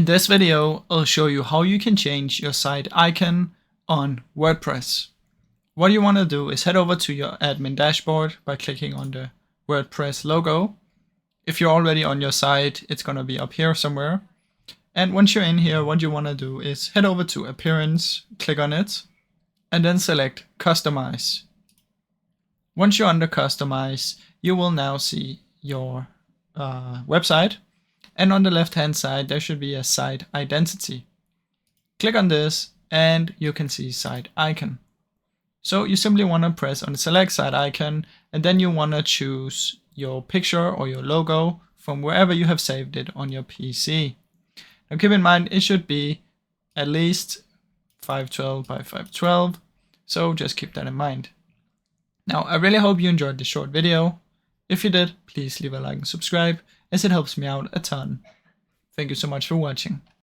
In this video, I'll show you how you can change your site icon on WordPress. What you want to do is head over to your admin dashboard by clicking on the WordPress logo. If you're already on your site, it's going to be up here somewhere. And once you're in here, what you want to do is head over to Appearance, click on it, and then select Customize. Once you're under Customize, you will now see your website. And on the left-hand side, there should be a site identity. Click on this and you can see site icon. So you simply want to press on the select site icon, and then you want to choose your picture or your logo from wherever you have saved it on your PC. Now keep in mind, it should be at least 512 by 512. So just keep that in mind. Now, I really hope you enjoyed this short video. If you did, please leave a like and subscribe, as it helps me out a ton. Thank you so much for watching.